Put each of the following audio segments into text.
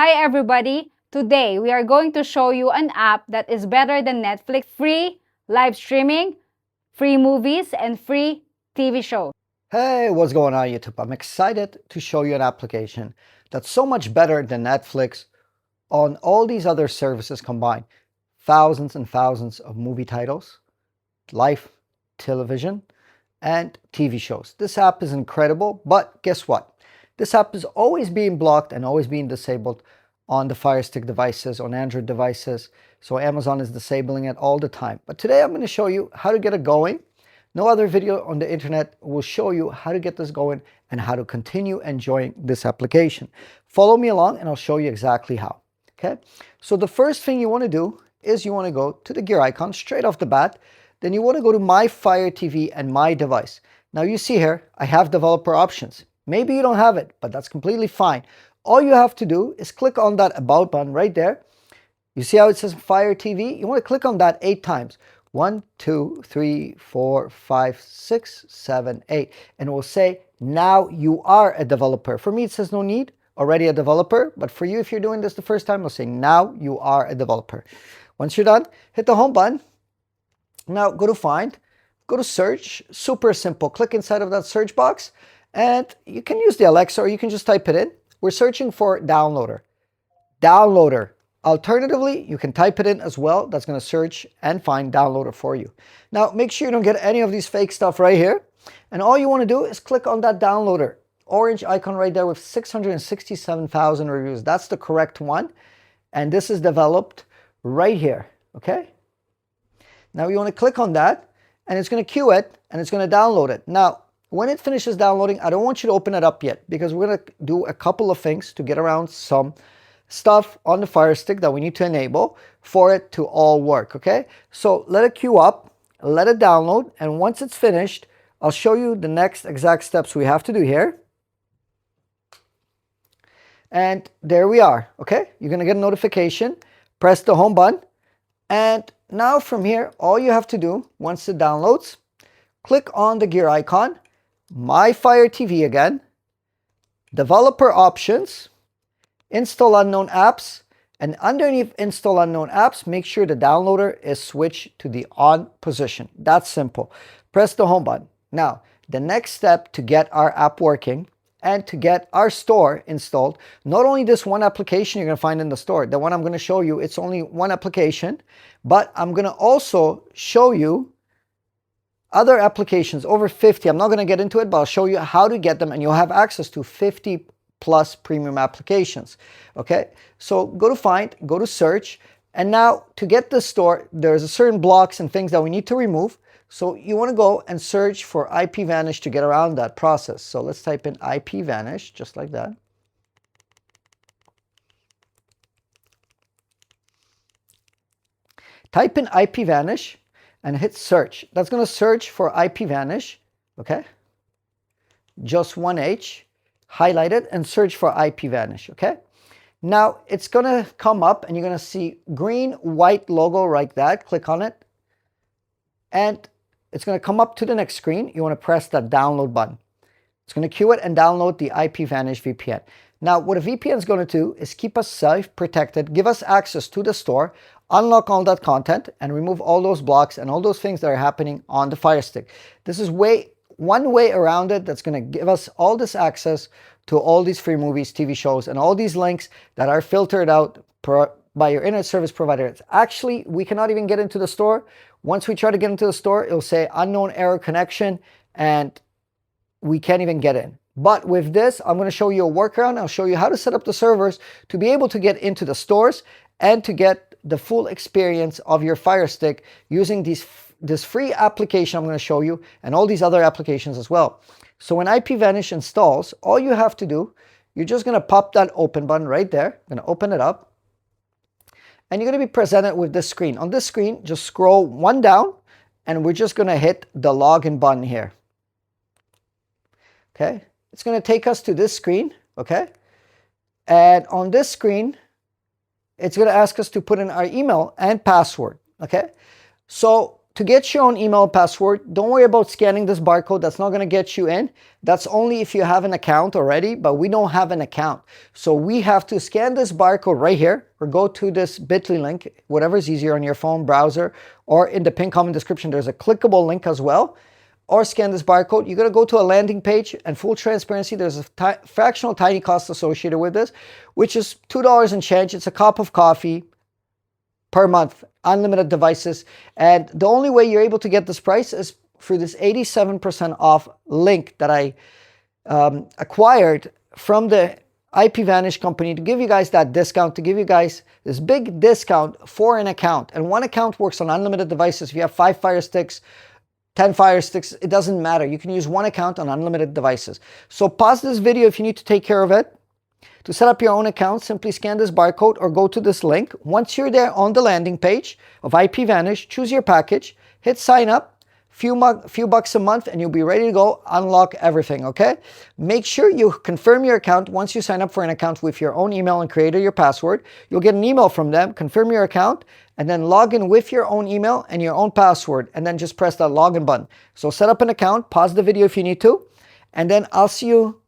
Hi everybody! Today we are going to show you an app that is better than Netflix. Free live streaming, free movies, and free TV shows. Hey, what's going on YouTube? I'm excited to show you an application that's so much better than Netflix on all these other services combined. Thousands and thousands of movie titles, live television, and TV shows. This app is incredible, but guess what? This app is always being blocked and always being disabled on the Firestick devices, on Android devices. So Amazon is disabling it all the time. But today I'm going to show you how to get it going. No other video on the internet will show you how to get this going and how to continue enjoying this application. Follow me along and I'll show you exactly how. Okay, so the first thing you want to do is you want to go to the gear icon straight off the bat. Then you want to go to My Fire TV and My Device. Now you see here, I have developer options. Maybe you don't have it, but that's completely fine. All you have to do is click on that About button right there. You see how it says Fire TV? You want to click on that 8 times. 1, 2, 3, 4, 5, 6, 7, 8. And it will say, now you are a developer. For me, it says no need, already a developer. But for you, if you're doing this the first time, it'll say, now you are a developer. Once you're done, hit the home button. Now go to Find, go to Search. Super simple. Click inside of that search box. And you can use the Alexa or you can just type it in. We're searching for downloader. Downloader. Alternatively, you can type it in as well. That's going to search and find downloader for you. Now, make sure you don't get any of these fake stuff right here. And all you want to do is click on that downloader. Orange icon right there with 667,000 reviews. That's the correct one. And this is developed right here. Okay? Now, you want to click on that and it's going to queue it and it's going to download it. Now, when it finishes downloading, I don't want you to open it up yet because we're going to do a couple of things to get around some stuff on the Fire Stick that we need to enable for it to all work, okay? So let it queue up, let it download, and once it's finished, I'll show you the next exact steps we have to do here. And there we are, okay? You're gonna get a notification, press the home button, and now from here, all you have to do, once it downloads, click on the gear icon, My Fire TV again, developer options, install unknown apps, and underneath install unknown apps, make sure the downloader is switched to the on position. That's simple. Press the home button. Now, the next step to get our app working and to get our store installed, not only this one application you're going to find in the store, the one I'm going to show you, it's only one application, but I'm going to also show you other applications, over 50. I'm not going to get into it, but I'll show you how to get them and you'll have access to 50 plus premium applications. Okay, so go to Find, go to Search, and now to get the store, there's a certain blocks and things that we need to remove. So you want to go and search for IPVanish to get around that process. So let's type in IPVanish, just like that. Type in IPVanish and hit search. That's going to search for IPVanish, okay? Just one H. Highlight it and search for IPVanish, okay? Now, it's going to come up and you're going to see green, white logo like that. Click on it. And it's going to come up to the next screen. You want to press that download button. It's going to queue it and download the IPVanish VPN. Now, what a VPN is going to do is keep us safe, protected, give us access to the store, unlock all that content, and remove all those blocks and all those things that are happening on the Fire Stick. This is one way around it that's going to give us all this access to all these free movies, TV shows, and all these links that are filtered out by your internet service provider. It's actually, we cannot even get into the store. Once we try to get into the store, it'll say unknown error connection, and we can't even get in. But with this, I'm going to show you a workaround. I'll show you how to set up the servers to be able to get into the stores and to get the full experience of your Fire Stick using this free application I'm going to show you and all these other applications as well. So when IPVanish installs, all you have to do, you're just going to pop that open button right there. I'm going to open it up. And you're going to be presented with this screen. On this screen, just scroll one down and we're just going to hit the login button here. Okay. It's going to take us to this screen. Okay. And on this screen, it's going to ask us to put in our email and password. Okay. So to get your own email password, don't worry about scanning this barcode. That's not going to get you in. That's only if you have an account already, but we don't have an account. So we have to scan this barcode right here, or go to this bit.ly link, whatever is easier on your phone, browser, or in the pinned comment description, there's a clickable link as well. Or scan this barcode. You're going to go to a landing page, and full transparency, there's a fractional tiny cost associated with this, which is $2 and change. It's a cup of coffee per month, unlimited devices. And the only way you're able to get this price is through this 87% off link that I acquired from the IPVanish company to give you guys that discount, to give you guys this big discount for an account. And one account works on unlimited devices. If you have 5 Fire Sticks, 10 Fire Sticks, it doesn't matter. You can use one account on unlimited devices. So pause this video if you need to take care of it. To set up your own account, simply scan this barcode or go to this link. Once you're there on the landing page of IPVanish, choose your package, hit sign up, few bucks a month, and you'll be ready to go unlock everything, okay? Make sure you confirm your account. Once you sign up for an account with your own email and create your password, you'll get an email from them, confirm your account, and then log in with your own email and your own password, and then just press that login button. So set up an account, pause the video if you need to, and then I'll see you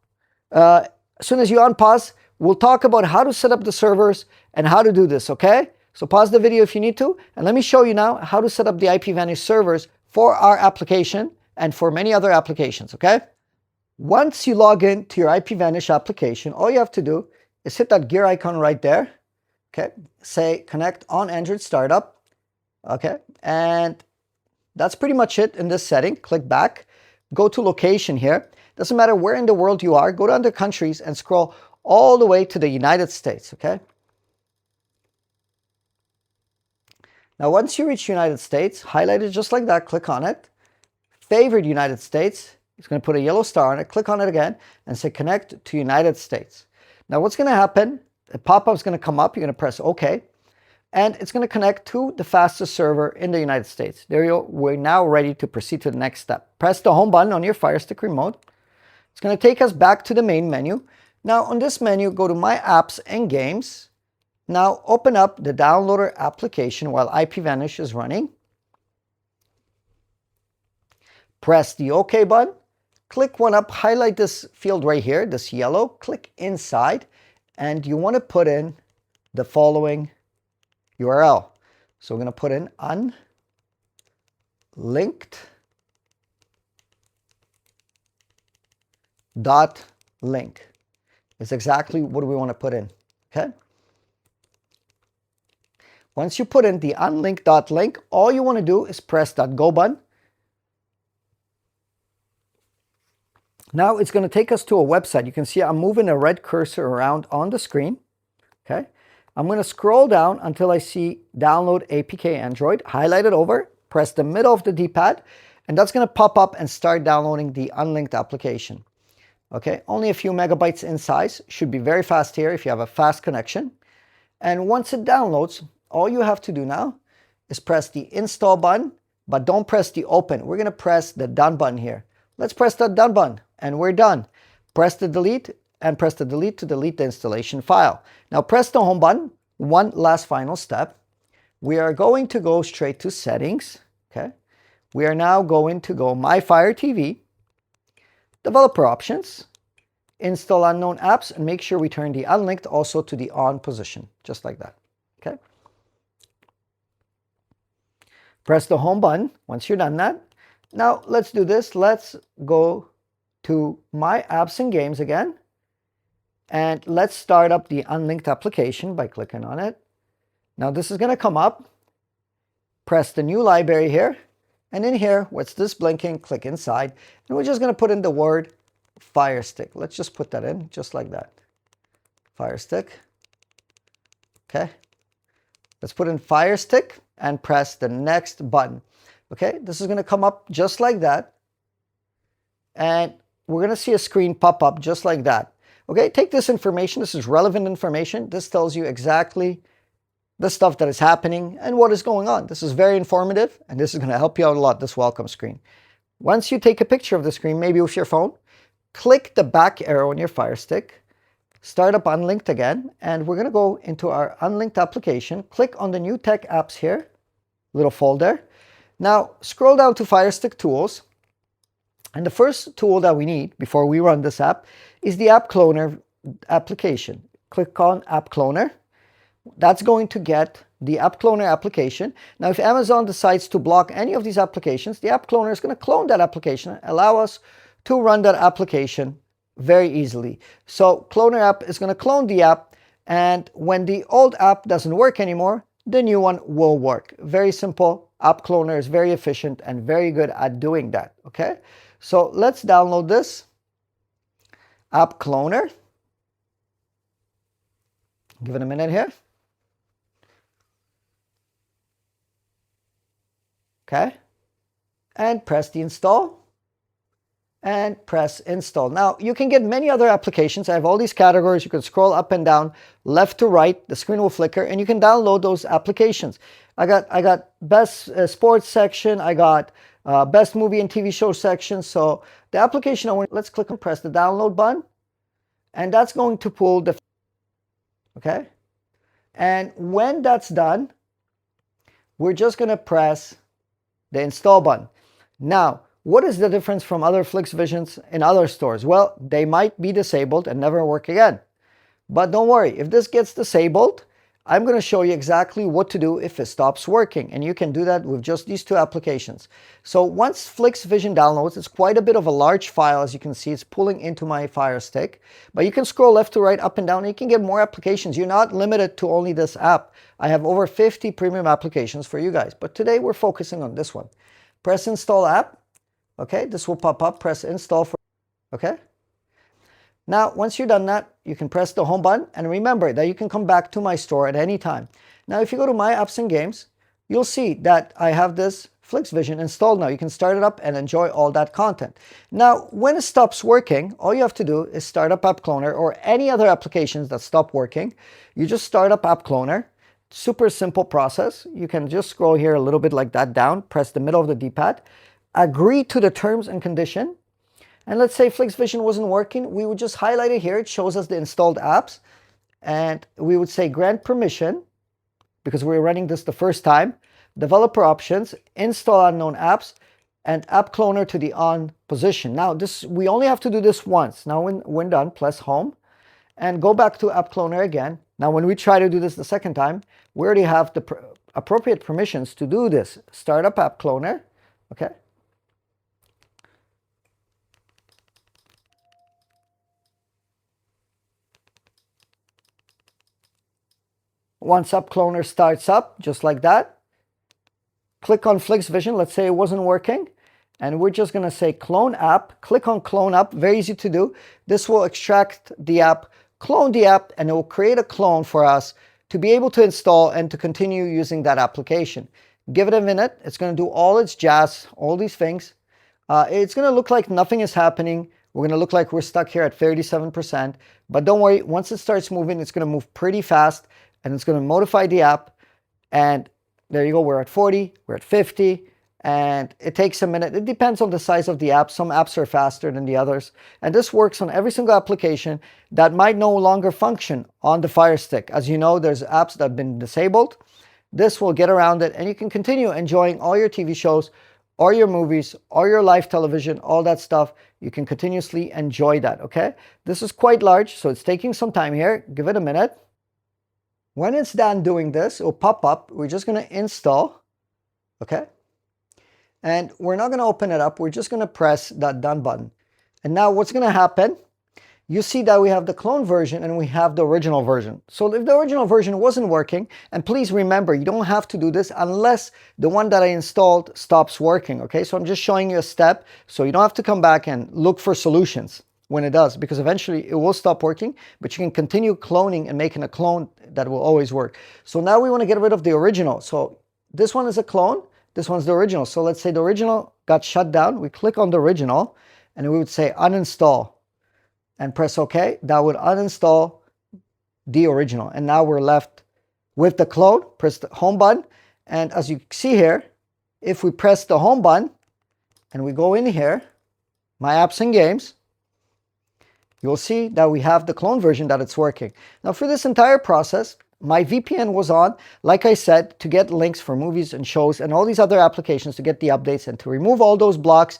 as soon as you unpause. We'll talk about how to set up the servers and how to do this, okay? So pause the video if you need to, and let me show you now how to set up the IPVanish servers for our application and for many other applications, okay? Once you log in to your IPVanish application, all you have to do is hit that gear icon right there, okay? Say connect on Android startup, okay? And that's pretty much it in this setting. Click back, go to location here. Doesn't matter where in the world you are, go down to countries and scroll all the way to the United States, okay? Now, once you reach United States, highlight it just like that, click on it. Favorite United States, it's going to put a yellow star on it, click on it again, and say connect to United States. Now, what's going to happen, a pop-up is going to come up, you're going to press OK, and it's going to connect to the fastest server in the United States. There you go, we're now ready to proceed to the next step. Press the home button on your Firestick remote. It's going to take us back to the main menu. Now on this menu, go to My Apps and Games. Now open up the downloader application while IPVanish is running. Press the OK button. Click one up, highlight this field right here, this yellow. Click inside, and you want to put in the following URL. So we're going to put in unlinked.link. It's exactly what we want to put in, okay? Once you put in the unlinked.link, all you want to do is press that go button. Now it's going to take us to a website. You can see I'm moving a red cursor around on the screen, okay? I'm going to scroll down until I see download APK Android, highlight it over, press the middle of the D-pad, and that's going to pop up and start downloading the unlinked application. Okay, only a few megabytes in size, should be very fast here if you have a fast connection. And once it downloads, all you have to do now is press the install button, but don't press the open. We're going to press the done button here. Let's press the done button, and we're done. Press the delete, and press the delete to delete the installation file. Now press the home button. One last final step. We are going to go straight to settings, okay? We are now going to go My Fire TV, developer options, install unknown apps, and make sure we turn the unlinked also to the on position, just like that, okay? Press the home button once you're done that. Now let's do this. Let's go to My Apps and Games again, and let's start up the unlinked application by clicking on it. Now this is going to come up. Press the new library here. And in here, what's this blinking? Click inside. And we're just going to put in the word Firestick. Let's just put that in just like that. Firestick. Okay. Let's put in Firestick and press the next button. Okay. This is going to come up just like that. And we're going to see a screen pop up just like that. Okay. Take this information. This is relevant information. This tells you exactly the stuff that is happening and what is going on. This is very informative, and this is going to help you out a lot, this welcome screen. Once you take a picture of the screen, maybe with your phone, click the back arrow on your Fire Stick, start up Unlinked again, and we're going to go into our Unlinked application. Click on the new tech apps here, little folder. Now, scroll down to Firestick Tools. And the first tool that we need before we run this app is the App Cloner application. Click on App Cloner. That's going to get the App Cloner application. Now, if Amazon decides to block any of these applications, the App Cloner is going to clone that application and allow us to run that application very easily. So Cloner app is going to clone the app, and when the old app doesn't work anymore, the new one will work. Very simple. App Cloner is very efficient and very good at doing that. Okay, so let's download this App Cloner. Give it a minute here. Okay, and press the install and press install. Now you can get many other applications. I have all these categories. You can scroll up and down, left to right, the screen will flicker, and you can download those applications. I got best sports section, I got best movie and TV show section. So the application, let's click and press the download button, and that's going to pull the, okay, and when that's done, we're just going to press the install button. Now, what is the difference from other FlixVisions in other stores? Well, they might be disabled and never work again. But don't worry, if this gets disabled, I'm going to show you exactly what to do if it stops working. And you can do that with just these two applications. So once FlixVision downloads, it's quite a bit of a large file. As you can see, it's pulling into my Fire Stick. But you can scroll left to right, up and down, and you can get more applications. You're not limited to only this app. I have over 50 premium applications for you guys. But today we're focusing on this one. Press Install App. Okay, this will pop up. Press Install for, okay. Now, once you're done that, you can press the home button, and remember that you can come back to my store at any time. Now, if you go to My Apps and Games, you'll see that I have this FlixVision installed now. You can start it up and enjoy all that content. Now, when it stops working, all you have to do is start up App Cloner or any other applications that stop working. You just start up App Cloner. Super simple process. You can just scroll here a little bit like that down, press the middle of the D-pad, agree to the terms and condition. And let's say FlixVision wasn't working, we would just highlight it here. It shows us the installed apps. And we would say grant permission, because we're running this the first time, developer options, install unknown apps, and App Cloner to the on position. Now, this we only have to do this once. Now, when done, press home and go back to App Cloner again. Now, when we try to do this the second time, we already have the appropriate permissions to do this. Start up App Cloner, okay? Once App Cloner starts up, just like that, click on FlixVision. Let's say it wasn't working. And we're just going to say Clone App. Click on Clone App. Very easy to do. This will extract the app, clone the app, and it will create a clone for us to be able to install and to continue using that application. Give it a minute. It's going to do all its jazz, all these things. It's going to look like nothing is happening. We're going to look like we're stuck here at 37%. But don't worry. Once it starts moving, it's going to move pretty fast. And it's going to modify the app, and there you go. We're at 40, we're at 50, and it takes a minute. It depends on the size of the app. Some apps are faster than the others, and this works on every single application that might no longer function on the Fire Stick. As you know, there's apps that have been disabled. This will get around it, and you can continue enjoying all your TV shows, or your movies, or your live television, all that stuff. You can continuously enjoy that, okay? This is quite large, so it's taking some time here. Give it a minute. When it's done doing this, it will pop up. We're just going to install, okay? And we're not going to open it up. We're just going to press that done button. And now what's going to happen, you see that we have the clone version and we have the original version. So if the original version wasn't working, and please remember, you don't have to do this unless the one that I installed stops working, okay? So I'm just showing you a step so you don't have to come back and look for solutions when it does, because eventually it will stop working, but you can continue cloning and making a clone that will always work. So now we want to get rid of the original. So this one is a clone, this one's the original. So let's say the original got shut down. We click on the original and we would say uninstall and press OK. That would uninstall the original. And now we're left with the clone. Press the home button. And as you see here, if we press the home button and we go in here, My Apps and Games, you'll see that we have the clone version that it's working. Now for this entire process, my VPN was on, like I said, to get links for movies and shows and all these other applications to get the updates and to remove all those blocks.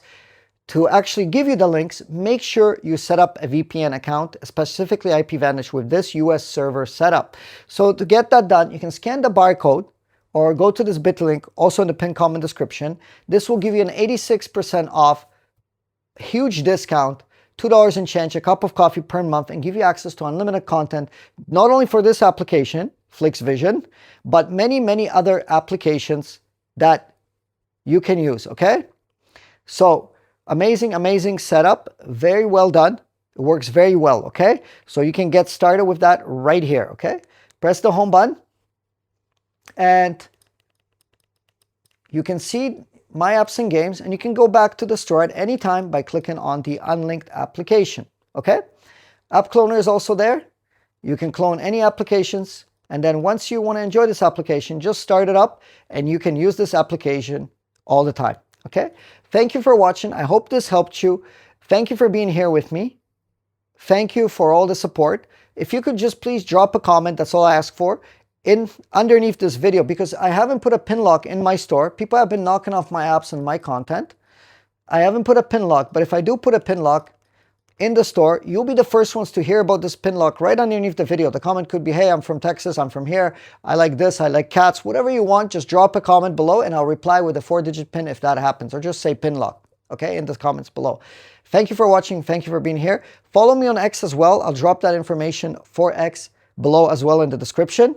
To actually give you the links, make sure you set up a VPN account, specifically IPVanish, with this US server setup. So to get that done, you can scan the barcode or go to this bit link, also in the pinned comment description. This will give you an 86% off, huge discount, $2 and change, a cup of coffee per month, and give you access to unlimited content, not only for this application, FlixVision, but many, many other applications that you can use, okay? So, amazing setup, very well done. It works very well, okay? So you can get started with that right here, okay? Press the home button and you can see my apps and games, and you can go back to the store at any time by clicking on the unlinked application, okay? App Cloner is also there. You can clone any applications, and then once you want to enjoy this application, just start it up and you can use this application all the time, okay? Thank you for watching. I hope this helped you. Thank you for being here with me. Thank you for all the support. If you could just please drop a comment, that's all I ask for, underneath this video, because I haven't put a pin lock in my store. People have been knocking off my apps and my content. I haven't put a pin lock, but if I do put a pin lock in the store, you'll be the first ones to hear about this pin lock right underneath the video. The comment could be, hey, I'm from Texas, I'm from here, I like this, I like cats, whatever you want. Just drop a comment below and I'll reply with a 4-digit pin if that happens, or just say pin lock, okay, in the comments below. Thank you for watching. Thank you for being here. Follow me on X as well. I'll drop that information for X below as well in the description.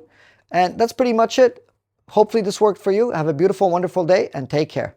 And that's pretty much it. Hopefully this worked for you. Have a beautiful, wonderful day and take care.